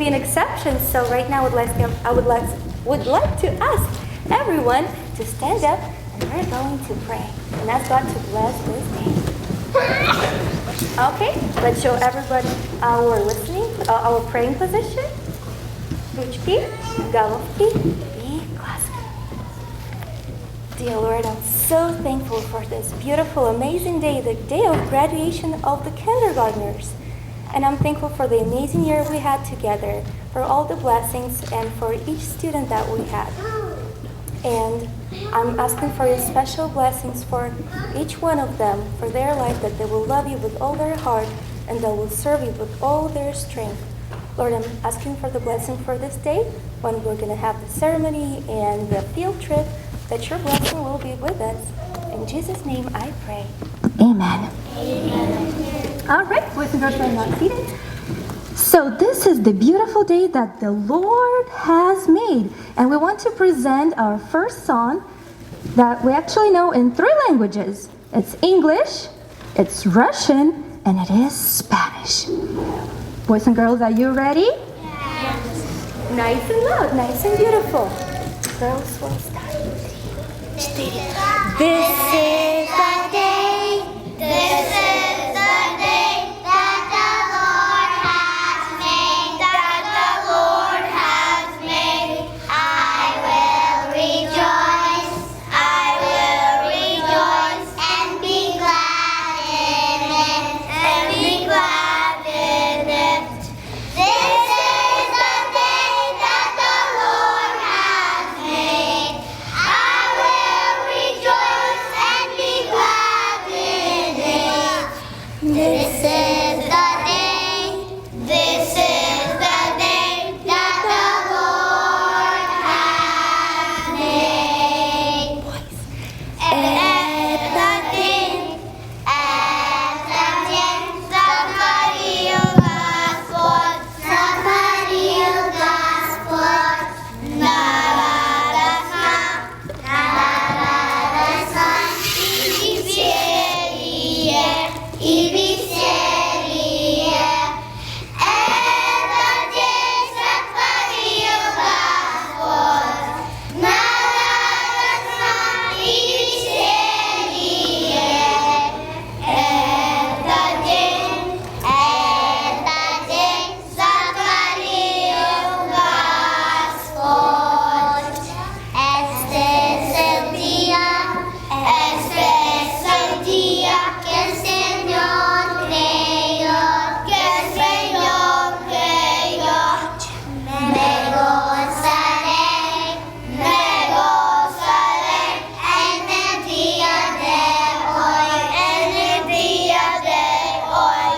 be an exception. So right now, would like to ask everyone to stand up, and we're going to pray and ask God to bless this day. Okay, let's show everybody our praying position. Ручки, головки и глазки. Dear Lord, I'm so thankful for this beautiful, amazing day, the day of graduation of the kindergartners. And I'm thankful for the amazing year we had together, for all the blessings, and for each student that we had. And I'm asking for your special blessings for each one of them, for their life, that they will love you with all their heart and they will serve you with all their strength. Lord, I'm asking for the blessing for this day when we're going to have the ceremony and the field trip, that your blessing will be with us. In Jesus' name I pray. Amen. Amen. All right, boys and girls, are not seated. So this is the beautiful day that the Lord has made. And we want to present our first song that we actually know in 3 languages. It's English, it's Russian, and it is Spanish. Boys and girls, are you ready? Yes. Nice and loud, nice and beautiful. Girls will start. This is the day. This is the day that the Lord has made. That the Lord has made. I will rejoice. I will rejoice and be glad in it. And be glad in it. This is the day that the Lord has made. I will rejoice and be glad in it. This is the day. This is the day that the Lord has made. Это день, сотворил Господь, сотворил Господь. На радость и веселье, и веселье. Этот день сотворил Господь. На радость и веселье. Этот день сотворил Господь. Este es el día que el Señor creó, que el Señor creó. Me gozaré en el día de hoy, en el día de hoy.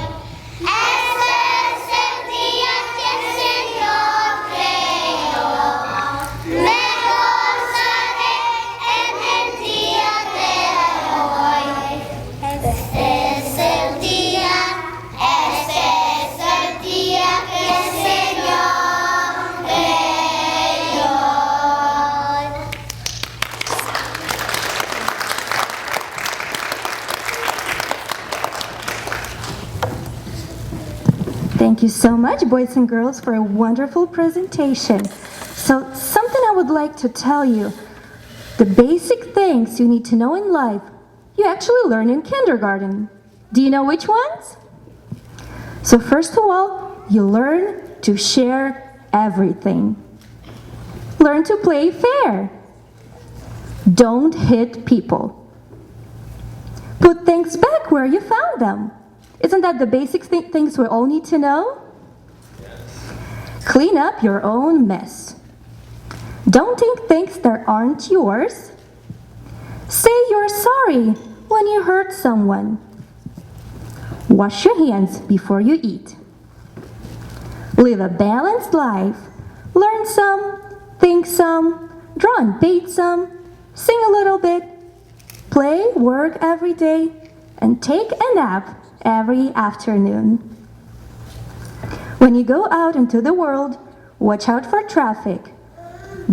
Este es el día que el Señor creó. Me gozaré en el día de hoy. Este es el día que el Señor creó. Thank you so much, boys and girls, for a wonderful presentation. So, something I would like to tell you. The basic things you need to know in life, you actually learn in kindergarten. Do you know which ones? So first of all, you learn to share everything. Learn to play fair. Don't hit people. Put things back where you found them. Isn't that the basic things we all need to know? Clean up your own mess. Don't take things that aren't yours. Say you're sorry when you hurt someone. Wash your hands before you eat. Live a balanced life. Learn some, think some, draw and paint some, sing a little bit, play, work every day, and take a nap every afternoon. When you go out into the world, watch out for traffic.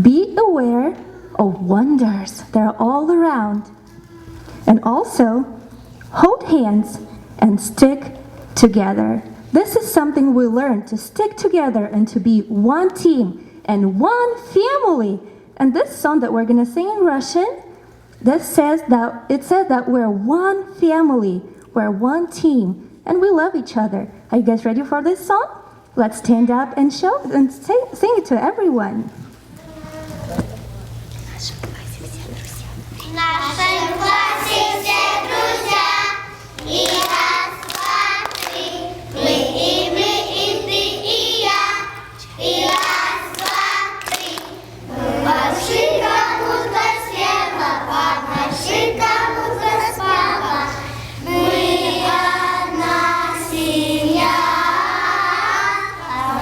Be aware of wonders that are all around. And also, hold hands and stick together. This is something we learn to stick together and to be one team and one family. And this song that we're going to sing in Russian, it says that we're one family, we're one team, and we love each other. Are you guys ready for this song? Let's stand up and sing it to everyone. В нашем классе все друзья, и раз, два, три. Мы и ты, и я, и раз, два, три. Мы большие кому-то слева, большие кому-то справа. Мы одна семья.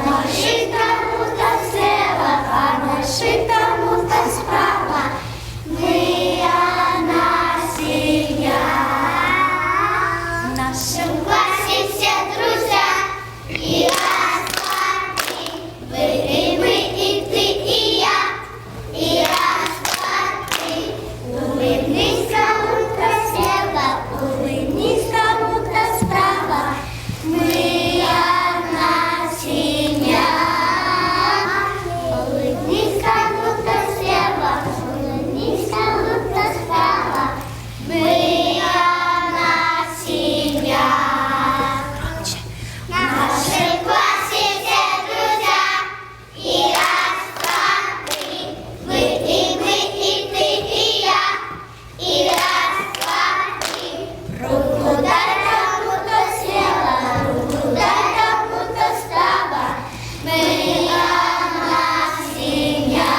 Большие кому-то слева, большие кому-то справа. Мы одна семья. В нашем классе все друзья. И раз, два, три. Мы и ты, и я. И раз, два, три. Улыбнись кому-то слева, улыбнись кому-то справа. Мы одна семья. Улыбнись кому-то слева, улыбнись кому-то справа. Мы одна семья. В нашем классе все друзья. И раз, два, три. Мы и ты, и я. И раз, два, три. Руку дай кому-то слева, руку дай кому-то справа. Мы одна семья.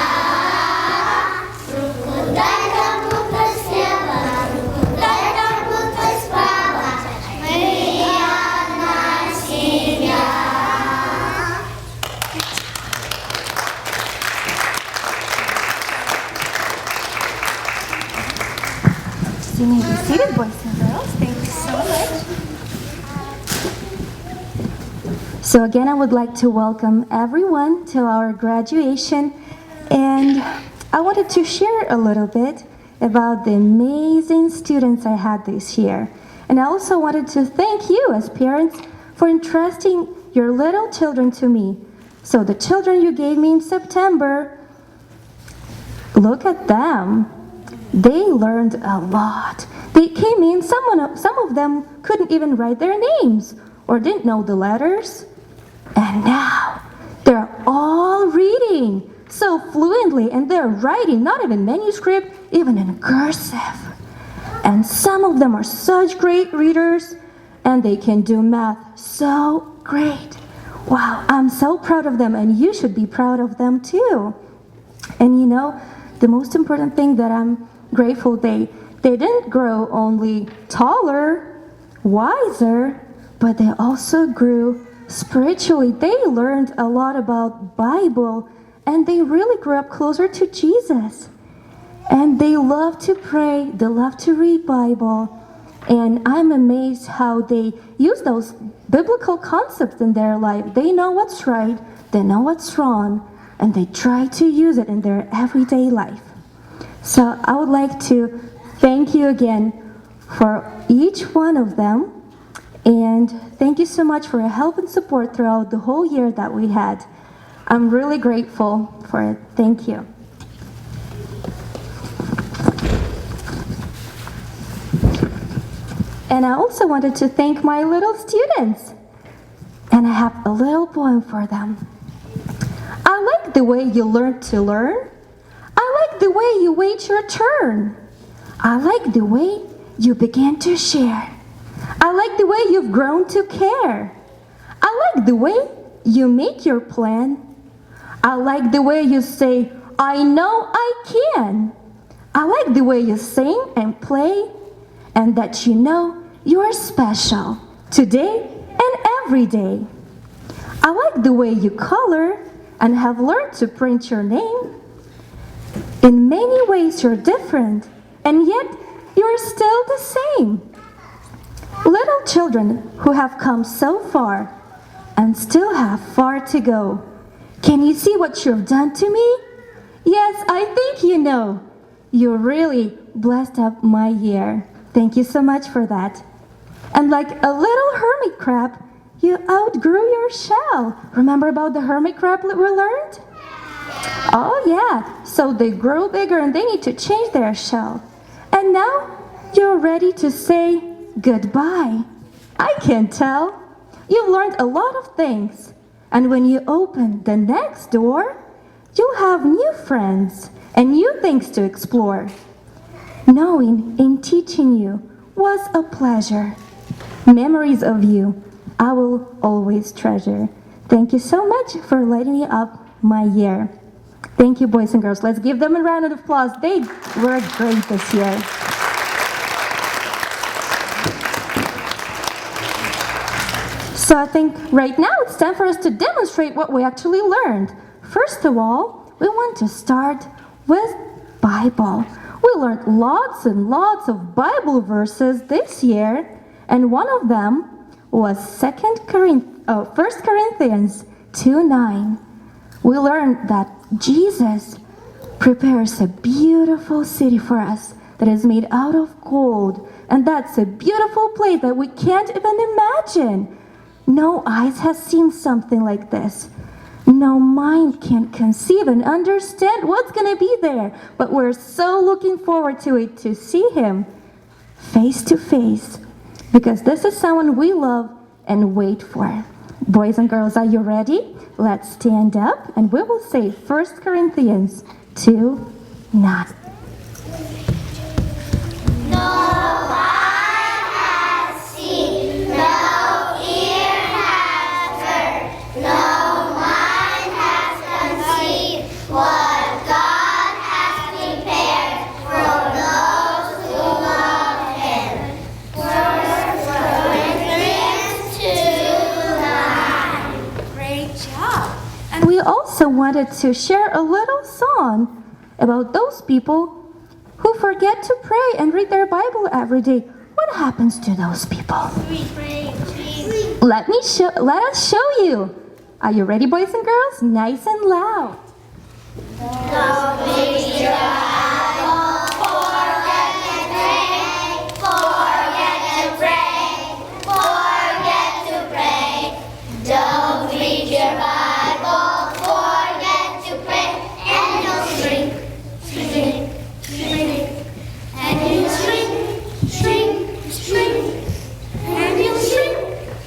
Руку дай кому-то слева, руку дай кому-то справа. Мы одна семья. You may be seated, boys and girls. Thank you so much. So again, I would like to welcome everyone to our graduation. And I wanted to share a little bit about the amazing students I had this year. And I also wanted to thank you as parents for entrusting your little children to me. So the children you gave me in September, look at them. They learned a lot. They came in, some of them couldn't even write their names or didn't know the letters. And now they're all reading so fluently, and they're writing, not even manuscript, even in cursive. And some of them are such great readers, and they can do math so great. Wow, I'm so proud of them, and you should be proud of them too. And you know, the most important thing that I'm grateful they didn't grow only taller, wiser, but they also grew spiritually. They learned a lot about Bible, and they really grew up closer to Jesus. And they love to pray, they love to read Bible. And I'm amazed how they use those biblical concepts in their life. They know what's right, they know what's wrong, and they try to use it in their everyday life. So I would like to thank you again for each one of them. And thank you so much for your help and support throughout the whole year that we had. I'm really grateful for it. Thank you. And I also wanted to thank my little students. And I have a little poem for them. I like the way you learn to learn. I like the way you wait your turn. I like the way you begin to share. I like the way you've grown to care. I like the way you make your plan. I like the way you say, I know I can. I like the way you sing and play, and that you know you're special today and every day. I like the way you color and have learned to print your name. In many ways you're different, and yet you're still the same. Little children who have come so far and still have far to go. Can you see what you've done to me? Yes, I think you know. You really blessed up my year. Thank you so much for that. And like a little hermit crab, you outgrew your shell. Remember about the hermit crab that we learned? Oh yeah, so they grow bigger and they need to change their shell. And now you're ready to say goodbye. I can tell. You've learned a lot of things. And when you open the next door, you'll have new friends and new things to explore. Knowing and teaching you was a pleasure. Memories of you I will always treasure. Thank you so much for lighting up my year. Thank you, boys and girls. Let's give them a round of applause. They were great this year. So I think right now it's time for us to demonstrate what we actually learned. First of all, we want to start with Bible. We learned lots and lots of Bible verses this year, and one of them was 1 Corinthians 2:9. We learned that Jesus prepares a beautiful city for us that is made out of gold, and that's a beautiful place that we can't even imagine. No eyes has seen something like this. No mind can conceive and understand what's going to be there, but we're so looking forward to it, to see him face to face, because this is someone we love and wait for. Boys and girls, are you ready? Let's stand up and we will say 1 Corinthians 2:9. No eye has seen, no ear has heard, no mind has conceived what God has prepared for those who love Him. 1 Corinthians 2:9. Great job. And we also wanted to share a little song about those people who forget to pray and read their Bible every day. What happens to those people? Let us show you. Are you ready, boys and girls? Nice and loud. Don't read your Bible, forget to pray, forget to pray, forget to pray. Don't read your Bible, forget to pray, and you'll shrink, shrink, shrink, and you'll shrink, shrink, shrink, and you'll shrink,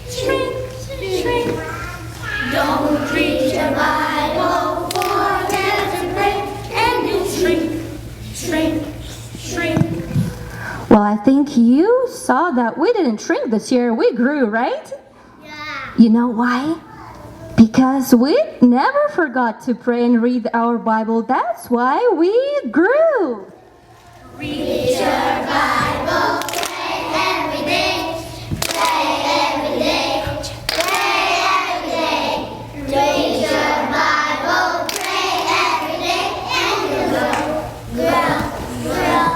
shrink, shrink. Don't read your Bible, forget to pray, and you'll shrink, shrink, shrink. Well, I think you saw that we didn't shrink this year. We grew, right? Yeah. You know why? Because we never forgot to pray and read our Bible. That's why we grew. Read your Bible, pray every day, pray every day, pray every day. Read your Bible, pray every day, and you grow, grow, grow,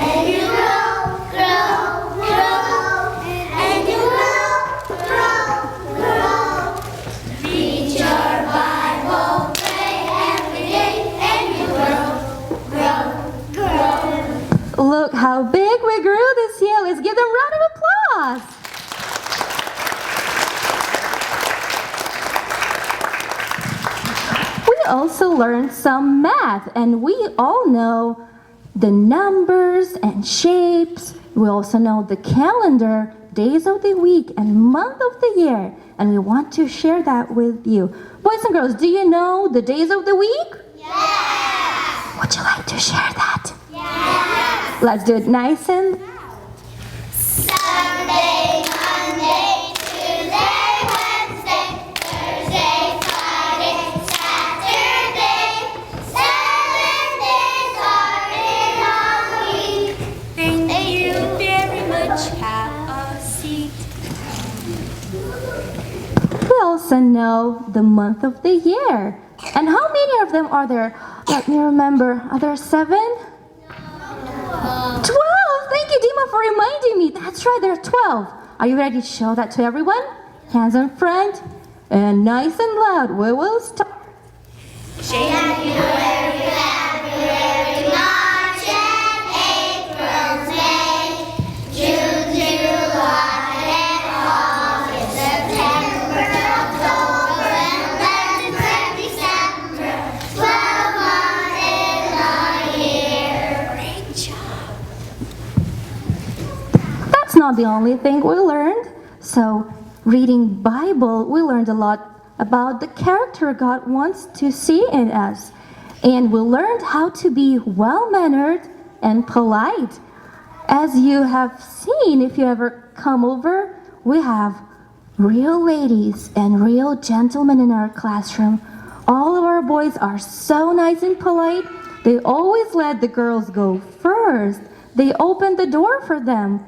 and you grow, grow, grow, and you grow, grow, grow. Read your Bible, pray every day, and you grow, grow, grow. Look how big we grew this year. Let's give them a round of applause. We also learned some math, and we all know the numbers and shapes. We also know the calendar, days of the week, and month of the year. And we want to share that with you. Boys and girls, do you know the days of the week? Yes! Would you like to share that? Yes! Let's do it nice and Sunday, Monday, Tuesday, Wednesday, Thursday, Friday, Saturday. 7 days are in a week. Thank you very much. Have a seat. we also know the month of the year. And how many of them are there? Let me remember. Are there 7? 12! Thank you, Dima, for reminding me. That's right, there are 12. Are you ready to show that to everyone? Hands in front. And nice and loud. We will start. January, February, March, and April, May, June, July, and August, September. not the only thing we learned. So, reading Bible, we learned a lot about the character God wants to see in us. And we learned how to be well-mannered and polite. As you have seen, if you ever come over, we have real ladies and real gentlemen in our classroom. All of our boys are so nice and polite. They always let the girls go first. They open the door for them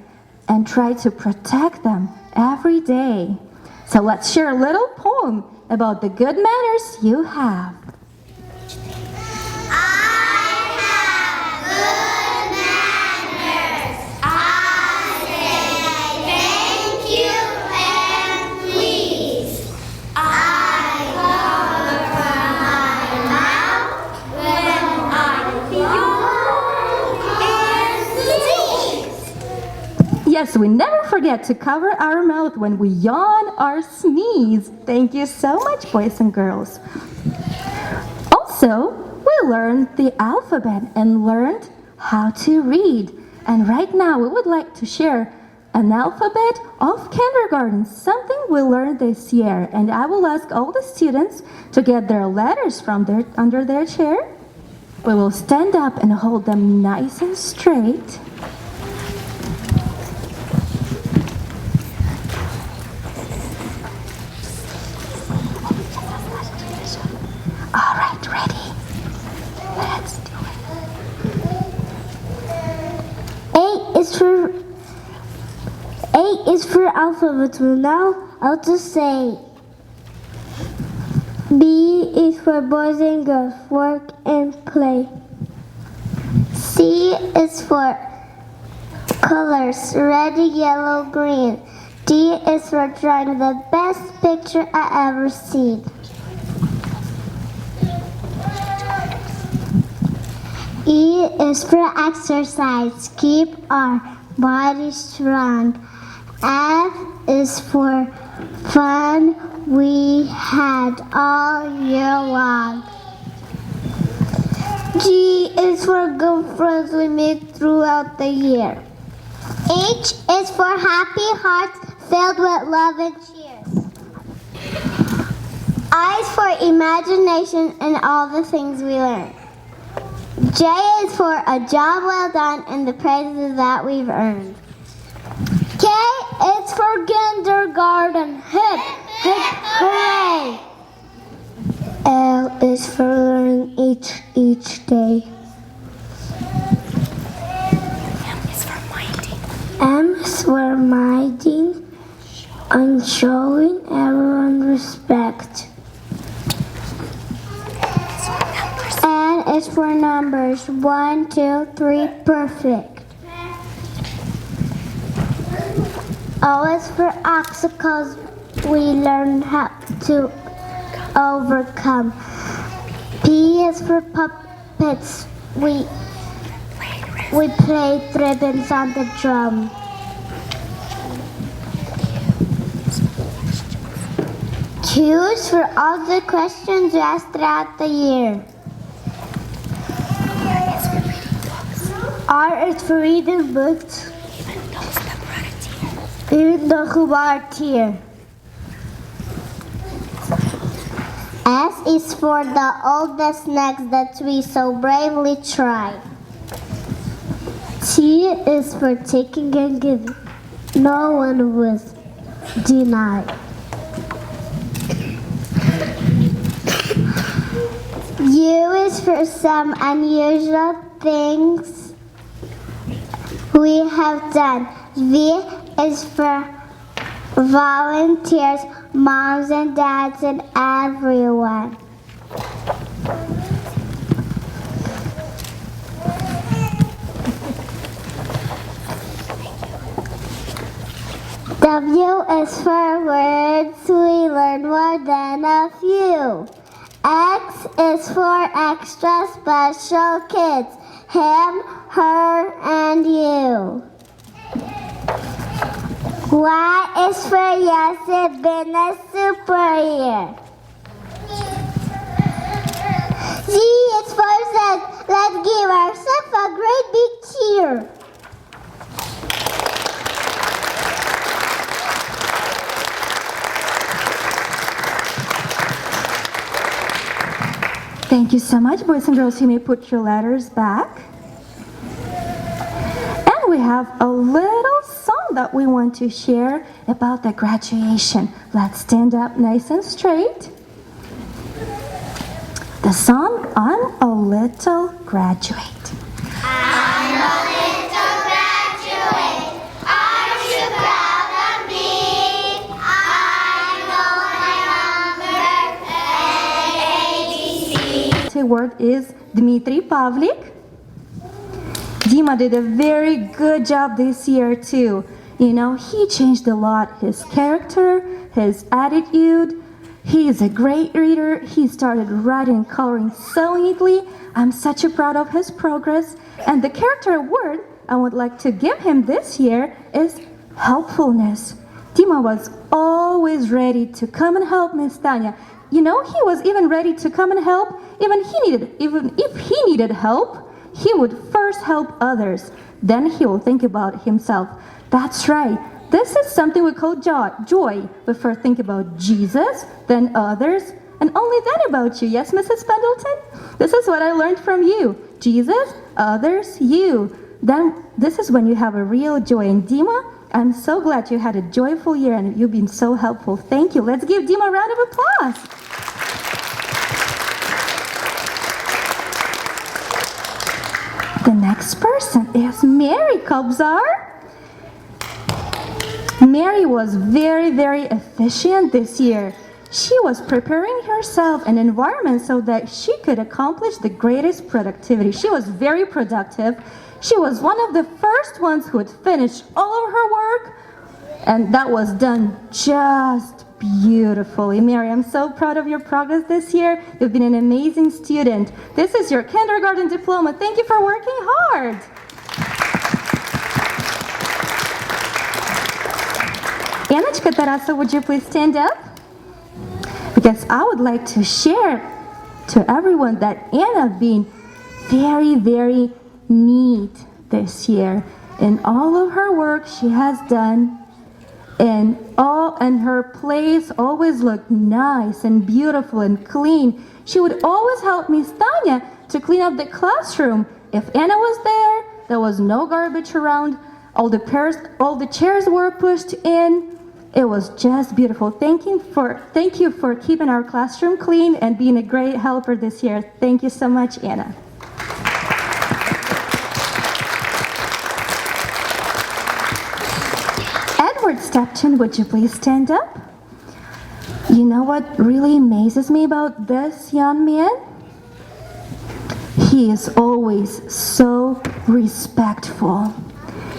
and try to protect them every day. So let's share a little poem about the good manners you have. Yes, we never forget to cover our mouth when we yawn or sneeze. Thank you so much, boys and girls. Also, we learned the alphabet and learned how to read. And right now, we would like to share an alphabet of kindergarten, something we learned this year. And I will ask all the students to get their letters from under their chair. We will stand up and hold them nice and straight. All right, ready? Let's do it. A is for alphabet. Now I'll just say B is for boys and girls, work and play. C is for colors, red, yellow, green. D is for drawing the best picture I ever seen. E is for exercise, keep our body strong. F is for fun we had all year long. G is for good friends we made throughout the year. H is for happy hearts filled with love and cheer. I is for imagination and all the things we learned. J is for a job well done and the praises that we've earned. K is for kindergarten. Hip, hip, hooray! L is for learning each day. M is for minding and showing everyone respect. N is for numbers. 1, 2, 3, perfect. O is for obstacles we learn how to overcome. P is for puppets. We played ribbons on the drum. Q is for all the questions you asked throughout the year. R is for reading books. Even those who aren't here. S is for the oldest snacks that we so bravely tried. T is for taking and giving. No one was denied. U is for some unusual things we have done. V is for volunteers, moms and dads, and everyone. W is for words we learn more than a few. X is for extra special kids. Him, her, and you. Y is for yes, it's been a super year. Z is for says, let's give ourselves a great big cheer. Thank you so much, boys and girls. You may put your letters back. And we have a little song that we want to share about the graduation. Let's stand up nice and straight. The song, I'm a Little Graduate. I'm a little graduate. Aren't you proud of me? I know my number and ABC. The word is Dmitry Pavlik. Dima did a very good job this year too. You know, he changed a lot. His character, his attitude. He is a great reader. He started writing and coloring so neatly. I'm such a proud of his progress. And the character award I would like to give him this year is helpfulness. Dima was always ready to come and help Miss Tanya. You know, he was even ready to come and help. Even if he needed help, he would first help others. Then he will think about himself. That's right. This is something we call joy. We first think about Jesus, then others, and only then about you. Yes, Mrs. Pendleton? This is what I learned from you. Jesus, others, you. Then this is when you have a real joy. And Dima, I'm so glad you had a joyful year and you've been so helpful. Thank you. Let's give Dima a round of applause. The next person is Mary Kobzar. Mary was very, very efficient this year. She was preparing herself an environment so that she could accomplish the greatest productivity. She was very productive. She was one of the first ones who had finished all of her work, and that was done just beautifully. Mary, I'm so proud of your progress this year. You've been an amazing student. This is your kindergarten diploma. Thank you for working hard. Anachka Tarasa, would you please stand up? Because I would like to share to everyone that Anna been very, very neat this year. In all of her work she has done, and her place always looked nice and beautiful and clean. She would always help Miss Tanya to clean up the classroom. If Anna was there was no garbage around. All the chairs were pushed in. It was just beautiful. Thank you for keeping our classroom clean and being a great helper this year. Thank you so much, Anna. Edward Stepton, would you please stand up? You know what really amazes me about this young man? He is always so respectful.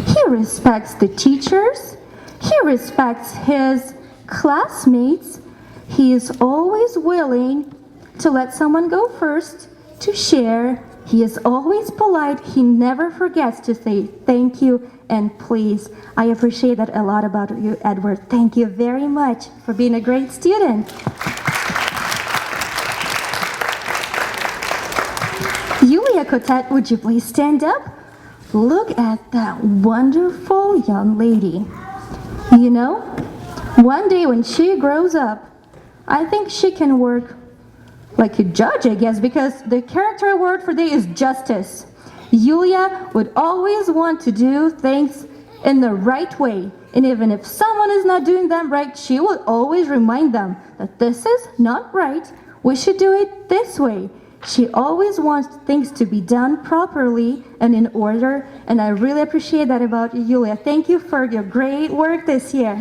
He respects the teachers. He respects his classmates. He is always willing to let someone go first, to share. He is always polite. He never forgets to say thank you and please. I appreciate that a lot about you, Edward. Thank you very much for being a great student. Yulia Kotet, would you please stand up? Look at that wonderful young lady. You know, one day when she grows up, I think she can work like a judge, I guess, because the character word for today is justice. Yulia would always want to do things in the right way. And even if someone is not doing them right, she would always remind them that this is not right. We should do it this way. She always wants things to be done properly and in order, and I really appreciate that about you, Yulia. Thank you for your great work this year.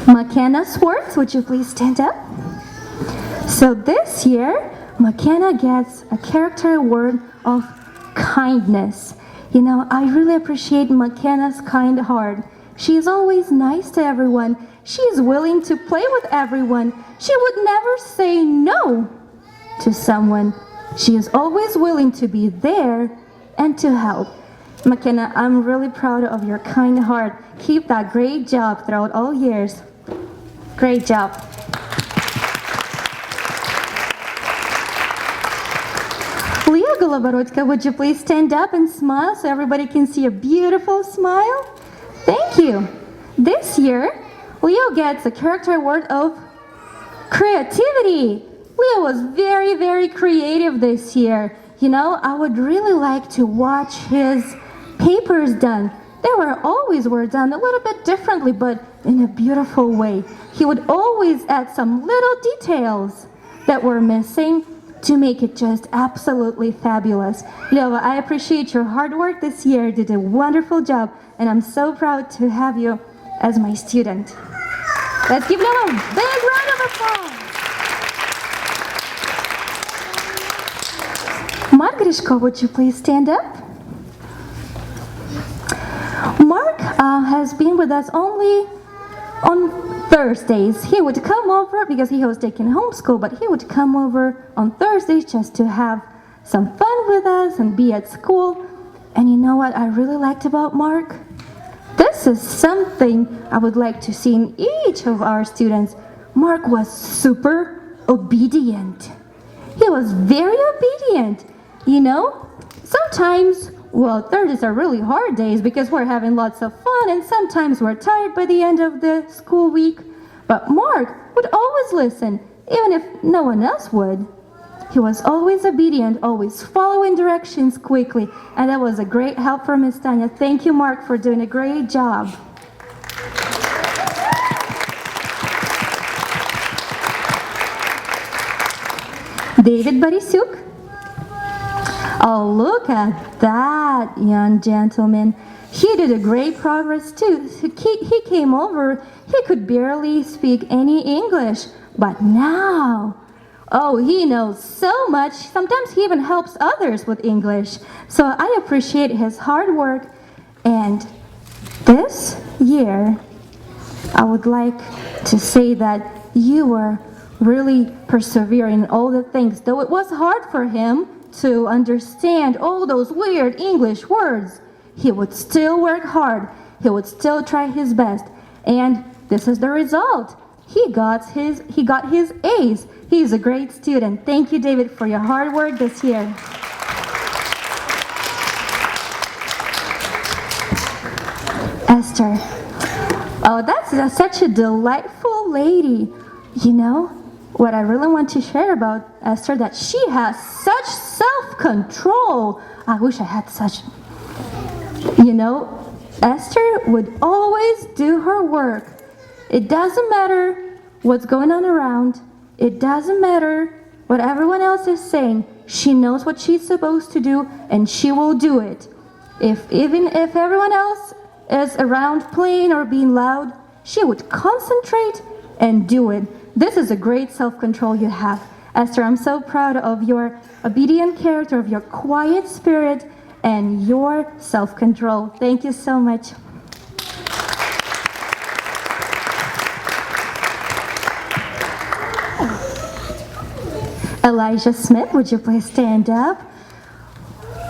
McKenna Swartz, would you please stand up? So this year, McKenna gets a character award of kindness. You know, I really appreciate McKenna's kind heart. She is always nice to everyone. She is willing to play with everyone. She would never say no to someone. She is always willing to be there and to help. McKenna, I'm really proud of your kind heart. Keep that great job throughout all years. Great job. Leah Goloborodka, would you please stand up and smile so everybody can see a beautiful smile? Thank you. This year, Leo gets a character award of creativity. Leo was very, very creative this year. You know, I would really like to watch his papers done. They were done a little bit differently, but in a beautiful way. He would always add some little details that were missing to make it just absolutely fabulous. Leo, I appreciate your hard work this year. You did a wonderful job, and I'm so proud to have you as my student. Let's give Leo a big round of applause. Margrishko, would you please stand up? Mark has been with us only on Thursdays. He would come over because he was taking homeschool, but he would come over on Thursdays just to have some fun with us and be at school. And you know what I really liked about Mark? This is something I would like to see in each of our students. Mark was super obedient. He was very obedient. You know, sometimes, well, Thursdays are really hard days because we're having lots of fun, and sometimes we're tired by the end of the school week. But Mark would always listen, even if no one else would. He was always obedient, always following directions quickly, and that was a great help for Miss Tanya. Thank you, Mark, for doing a great job. David Borisuk. Oh, look at that young gentleman. He did a great progress too. He came over, he could barely speak any English, but now, oh, he knows so much. Sometimes he even helps others with English. So I appreciate his hard work. And this year, I would like to say that you were really persevering in all the things. Though it was hard for him to understand all those weird English words, he would still work hard. He would still try his best. And this is the result. He got his A's. He's a great student. Thank you, David, for your hard work this year. Esther. Oh, that's such a delightful lady. You know, what I really want to share about Esther, that she has such self-control. I wish I had such. You know, Esther would always do her work. It doesn't matter what's going on around. It doesn't matter what everyone else is saying. She knows what she's supposed to do, and she will do it. Even if everyone else is around playing or being loud, she would concentrate and do it. This is a great self-control you have. Esther, I'm so proud of your obedient character, of your quiet spirit, and your self-control. Thank you so much. Elijah Smith, would you please stand up?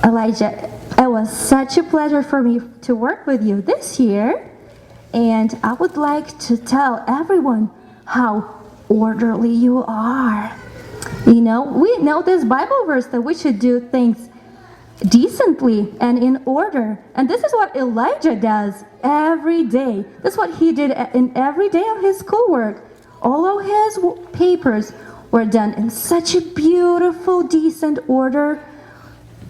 Elijah, it was such a pleasure for me to work with you this year, and I would like to tell everyone how orderly you are. You know, we know this Bible verse that we should do things decently and in order. And this is what Elijah does every day. This is what he did in every day of his schoolwork. All of his papers were done in such a beautiful, decent order.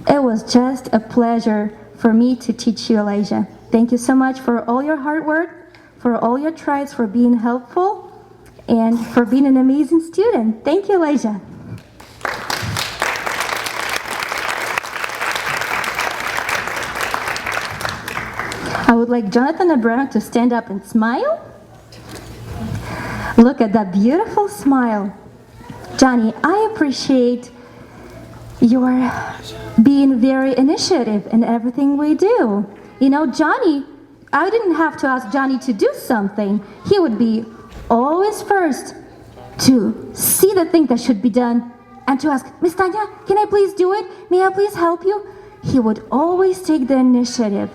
It was just a pleasure for me to teach you, Elijah. Thank you so much for all your hard work, for all your tries, for being helpful, and for being an amazing student. Thank you, Elijah. I would like Jonathan Abraham to stand up and smile. Look at that beautiful smile. Johnny, I appreciate your being very initiative in everything we do. You know, Johnny, I didn't have to ask Johnny to do something. He would be always first to see the thing that should be done and to ask, Miss Tanya, can I please do it? May I please help you? He would always take the initiative.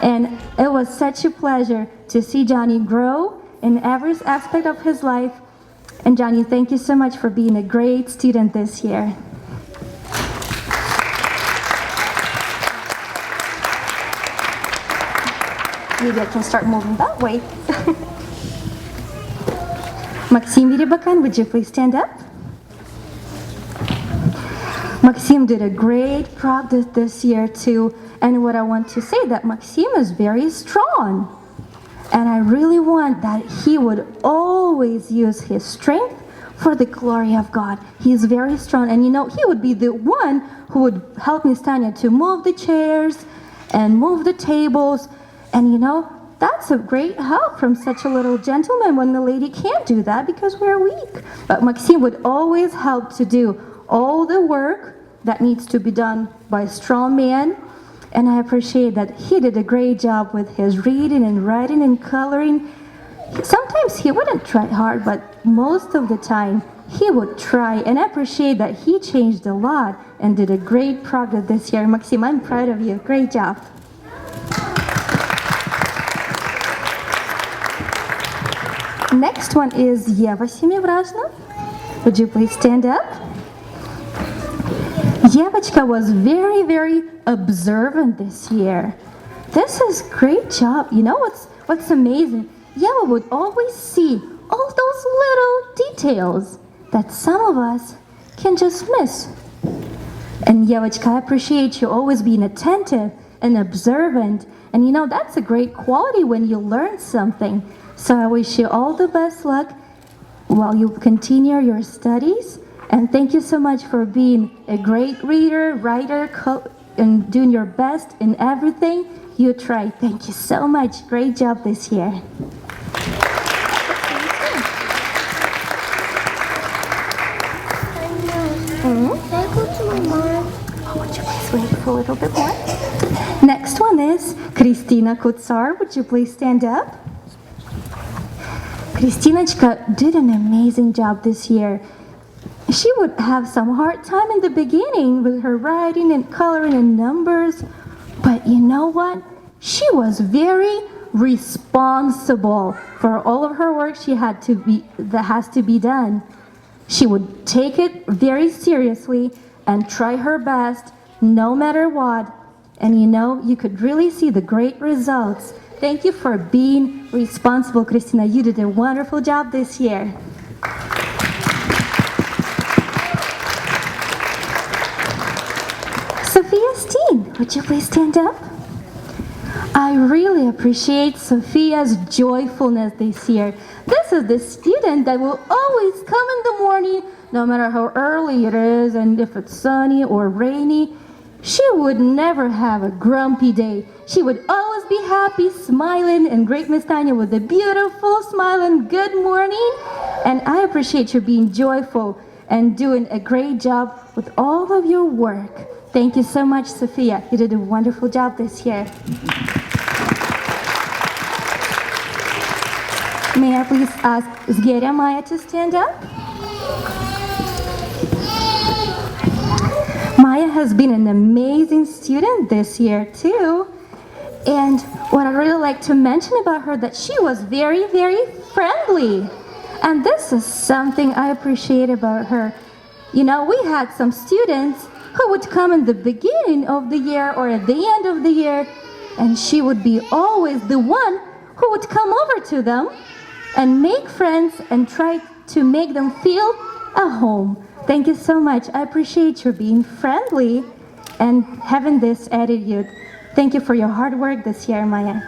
And it was such a pleasure to see Johnny grow in every aspect of his life. And Johnny, thank you so much for being a great student this year. Maybe I can start moving that way. Maxim Viribakan, would you please stand up? Maxim did a great practice this year too, and what I want to say that Maxim is very strong. And I really want that he would always use his strength for the glory of God. He's very strong, and he would be the one who would help Miss Tanya to move the chairs and move the tables, and that's a great help from such a little gentleman when the lady can't do that because we're weak. But Maxim would always help to do all the work that needs to be done by a strong man. And I appreciate that he did a great job with his reading and writing and coloring. Sometimes he wouldn't try hard, but most of the time he would try. And I appreciate that he changed a lot and did a great progress this year. Maxim, I'm proud of you. Great job. Next one is Yeva Semivrazna. Would you please stand up? Yevachka was very, very observant this year. This is great job. What's amazing? Yeva would always see all those little details that some of us can just miss. And Yevachka, I appreciate you always being attentive and observant. And that's a great quality when you learn something. So I wish you all the best luck while you continue your studies. And thank you so much for being a great reader, writer, and doing your best in everything you try. Thank you so much. Great job this year. Would you please wait for a little bit more? Next one is Christina Kutsar. Would you please stand up? Christinachka did an amazing job this year. She would have some hard time in the beginning with her writing and coloring and numbers, but you know what? She was very responsible for all of her work that has to be done. She would take it very seriously and try her best no matter what. And you could really see the great results. Thank you for being responsible, Christina. You did a wonderful job this year. Sophia Steen, would you please stand up? I really appreciate Sophia's joyfulness this year. This is the student that will always come in the morning, no matter how early it is and if it's sunny or rainy. She would never have a grumpy day. She would always be happy, smiling, and greet Miss Tanya with a beautiful smile and good morning. And I appreciate you being joyful and doing a great job with all of your work. Thank you so much, Sophia. You did a wonderful job this year. May I please ask Zgeria Maya to stand up? Maya has been an amazing student this year too. And what I really like to mention about her that she was very, very friendly. And this is something I appreciate about her. We had some students who would come in the beginning of the year or at the end of the year, and she would be always the one who would come over to them and make friends and try to make them feel at home. Thank you so much. I appreciate you being friendly and having this attitude. Thank you for your hard work this year, Maya.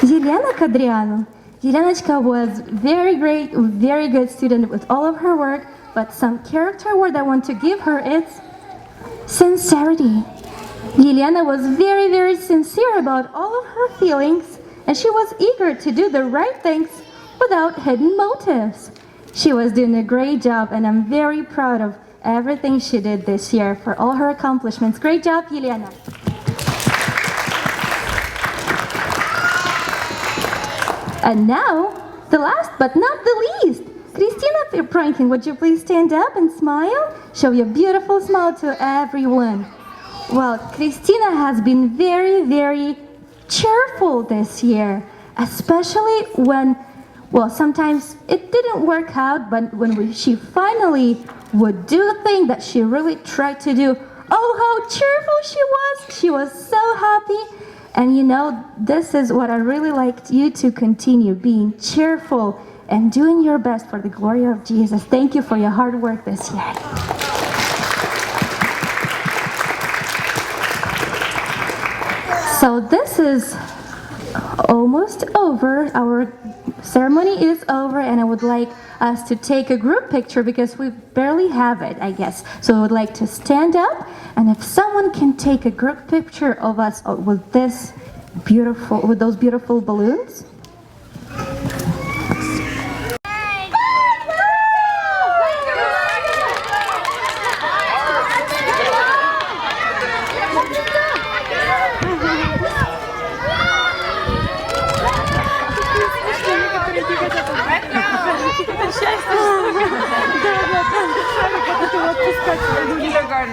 Yelena Kadrianu. Yelenachka was very great, very good student with all of her work, but some character word I want to give her is sincerity. Yelena was very, very sincere about all of her feelings, and she was eager to do the right things without hidden motives. She was doing a great job, and I'm very proud of everything she did this year for all her accomplishments. Great job, Yelena. And now, the last but not the least, Christina Pranking, would you please stand up and smile? Show your beautiful smile to everyone. Well, Christina has been very, very cheerful this year, especially when, sometimes it didn't work out, but when she finally would do the thing that she really tried to do, oh, how cheerful she was so happy. And you know, this is what I really like you to continue, being cheerful and doing your best for the glory of Jesus. Thank you for your hard work this year. So this is almost over. Our ceremony is over, and I would like us to take a group picture because we barely have it, I guess. So I would like to stand up, and if someone can take a group picture of us with those beautiful balloons. Kindergarten.